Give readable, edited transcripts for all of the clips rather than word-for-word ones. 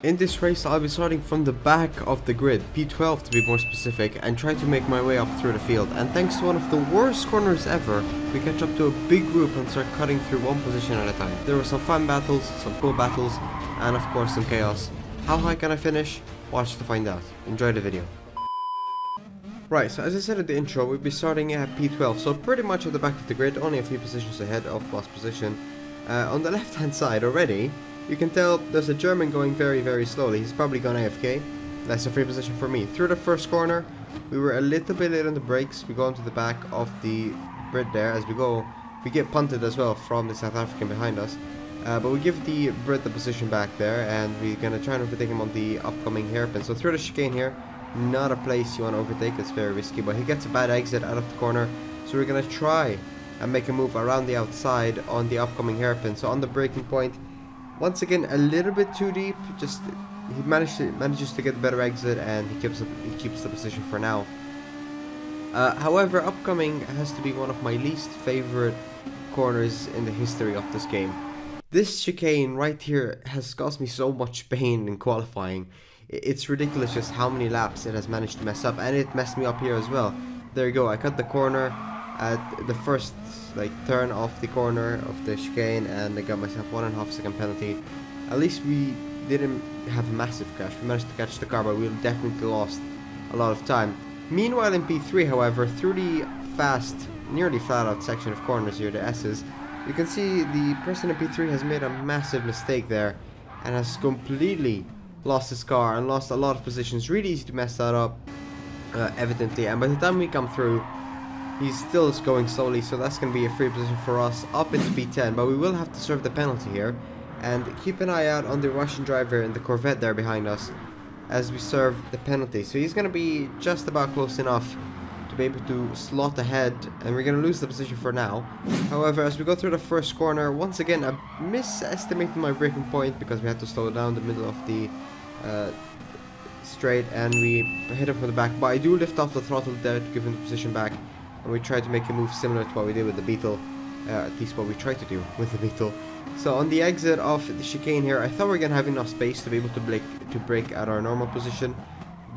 In this race, I'll be starting from the back of the grid, P12 to be more specific, and try to make my way up through the field. And thanks to one of the worst corners ever, we catch up to a big group and start cutting through one position at a time. There were some fun battles, some cool battles, and of course some chaos. How high can I finish? Watch to find out. Enjoy the video. Right, so as I said in the intro, we'll be starting at P12, so pretty much at the back of the grid, only a few positions ahead of last position. On the left hand side already, you can tell there's a German going very slowly. He's probably gone AFK. That's a free position for me. Through the first corner, we were a little bit late on the brakes. We go into the back of the Brit there. As we go, we get punted as well from the South African behind us. But we give the Brit the position back there, and we're going to try and overtake him on the upcoming hairpin. So through the chicane here, not a place you want to overtake. It's very risky, but he gets a bad exit out of the corner. So we're going to try and make a move around the outside on the upcoming hairpin. So on the braking point, once again, a little bit too deep. Just he manages to get a better exit, and he keeps the position for now. However, upcoming has to be one of my least favorite corners in the history of this game. This chicane right here has caused me so much pain in qualifying. It's ridiculous just how many laps it has managed to mess up, and it messed me up here as well. There you go. I cut the corner at the first turn off the corner of the chicane, and I got myself 1.5 second penalty. At least we didn't have a massive crash. We managed to catch the car, but we definitely lost a lot of time. Meanwhile in P3, however, through the fast, nearly flat out section of corners here, the S's, you can see the person in P3 has made a massive mistake there and has completely lost his car and lost a lot of positions. Really easy to mess that up, evidently, and by the time we come through, he's still going slowly, so that's going to be a free position for us up into P10, but we will have to serve the penalty here. And keep an eye out on the Russian driver in the Corvette there behind us as we serve the penalty. So he's going to be just about close enough to be able to slot ahead, and we're going to lose the position for now. However, as we go through the first corner, once again, I misestimated my braking point because we had to slow down the middle of the straight, and we hit him from the back. But I do lift off the throttle there to give him the position back. And we tried to make a move similar to what we did with the Beetle, at least what we tried to do with the Beetle. So on the exit of the chicane here, I thought we were going to have enough space to be able to brake at our normal position.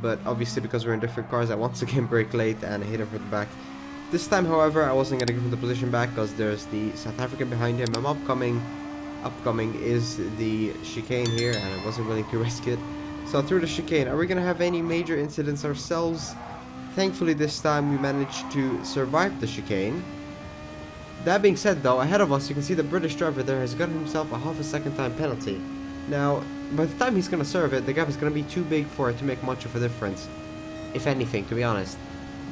But obviously, because we're in different cars, I once again brake late and hit him from the back. This time, however, I wasn't going to give him the position back because there's the South African behind him. And upcoming is the chicane here, and I wasn't willing to risk it. So through the chicane, are we going to have any major incidents ourselves? Thankfully this time we managed to survive the chicane. That being said though, ahead of us you can see the British driver there has got himself a half a second time penalty. Now, by the time he's going to serve it, the gap is going to be too big for it to make much of a difference. If anything, to be honest.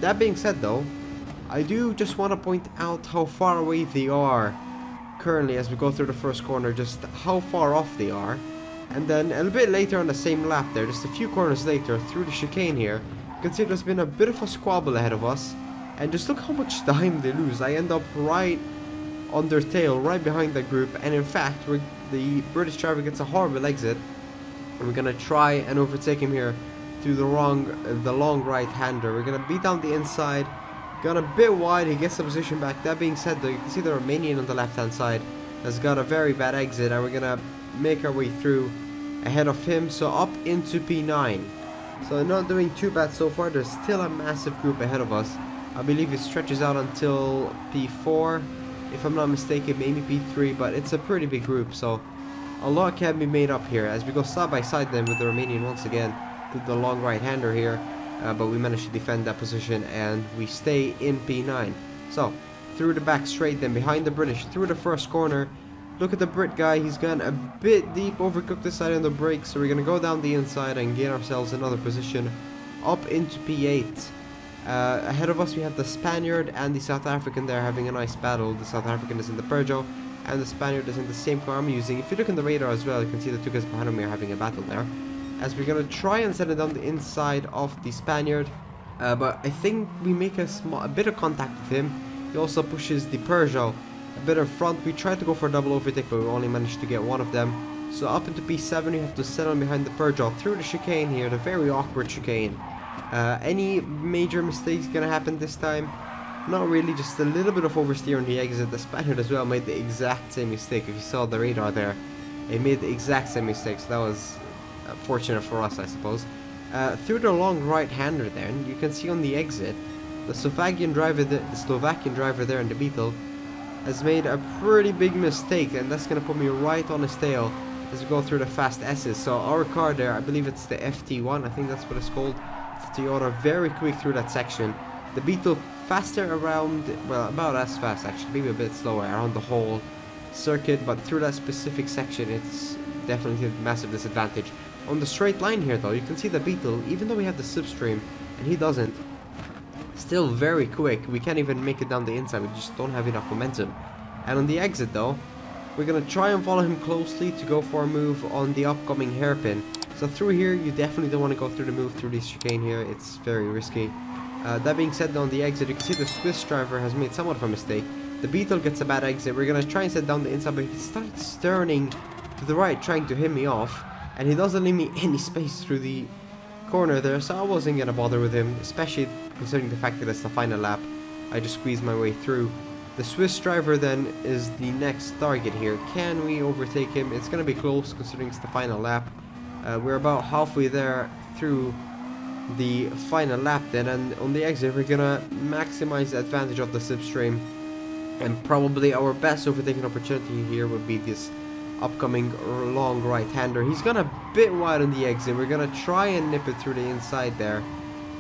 That being said though, I do just want to point out how far away they are currently as we go through the first corner, just how far off they are. And then a little bit later on the same lap there, just a few corners later through the chicane here, you can see there's been a bit of a squabble ahead of us, and just look how much time they lose. I end up right on their tail, right behind that group, and in fact, the British driver gets a horrible exit, and we're gonna try and overtake him here through the long right-hander. We're gonna beat down the inside, gone a bit wide, he gets the position back. That being said though, you can see the Romanian on the left-hand side has got a very bad exit, and we're gonna make our way through ahead of him, so up into P9. So not doing too bad so far. There's still a massive group ahead of us. I believe it stretches out until P4, if I'm not mistaken, maybe P3, but it's a pretty big group, so a lot can be made up here as we go side by side then with the Romanian once again to the long right-hander here, but we managed to defend that position and we stay in P9. So through the back straight then behind the British through the first corner. Look at the Brit guy, he's gone a bit deep, overcooked the side on the brakes, so we're going to go down the inside and gain ourselves another position up into P8. Ahead of us we have the Spaniard and the South African there having a nice battle. The South African is in the Peugeot and the Spaniard is in the same car I'm using. If you look in the radar as well, you can see the two guys behind me are having a battle there. As we're going to try and send it down the inside of the Spaniard, but I think we make a bit of contact with him. He also pushes the Peugeot a bit in front. We tried to go for a double overtake, but we only managed to get one of them. So up into P7, we have to settle behind the Peugeot through the chicane here, the very awkward chicane. Any major mistakes gonna happen this time? Not really, just a little bit of oversteer on the exit. The Spaniard as well made the exact same mistake. If you saw the radar there, it made the exact same mistake, so that was fortunate for us, I suppose. Through the long right-hander there, and you can see on the exit, the Slovakian driver there in the Beetle has made a pretty big mistake, and that's going to put me right on his tail as we go through the fast S's. So our car there, I believe it's the FT1, I think that's what it's called. It's Toyota, very quick through that section. The Beetle faster around, well, about as fast actually, maybe a bit slower around the whole circuit, but through that specific section it's definitely a massive disadvantage. On the straight line here though, you can see the Beetle, even though we have the slipstream and he doesn't, still very quick. We can't even make it down the inside, we just don't have enough momentum. And on the exit though, we're gonna try and follow him closely to go for a move on the upcoming hairpin. So through here, you definitely don't want to go through the move through this chicane here, it's very risky. That being said, on the exit, you can see the Swiss driver has made somewhat of a mistake. The Beetle gets a bad exit. We're going to try and set down the inside, but he starts turning to the right, trying to hit me off. And he doesn't leave me any space through the corner there, so I wasn't going to bother with him, especially considering the fact that it's the final lap. I just squeezed my way through. The Swiss driver then is the next target here. Can we overtake him? It's going to be close considering it's the final lap. We're about halfway there through the final lap then, and on the exit we're gonna maximize the advantage of the slipstream, and probably our best overtaking opportunity here would be this upcoming long right-hander. He's gonna bit wide on the exit. We're gonna try and nip it through the inside there,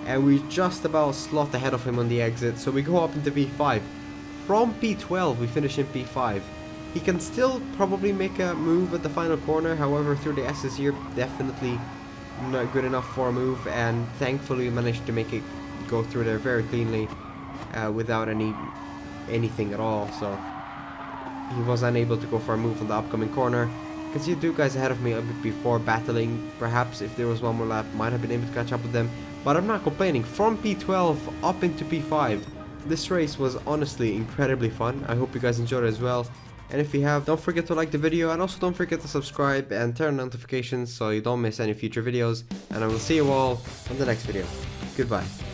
and we just about slot ahead of him on the exit, so we go up into P5. From P12 we finish in P5. He can still probably make a move at the final corner, however through the S's here definitely not good enough for a move, and thankfully we managed to make it go through there very cleanly without anything at all. So he was unable to go for a move on the upcoming corner. You can see two guys ahead of me a bit before battling. Perhaps if there was one more lap, might have been able to catch up with them, but I'm not complaining. From P12 up into P5, this race was honestly incredibly fun. I hope you guys enjoyed it as well. And if you have, don't forget to like the video, and also don't forget to subscribe and turn on notifications so you don't miss any future videos. And I will see you all on the next video. Goodbye.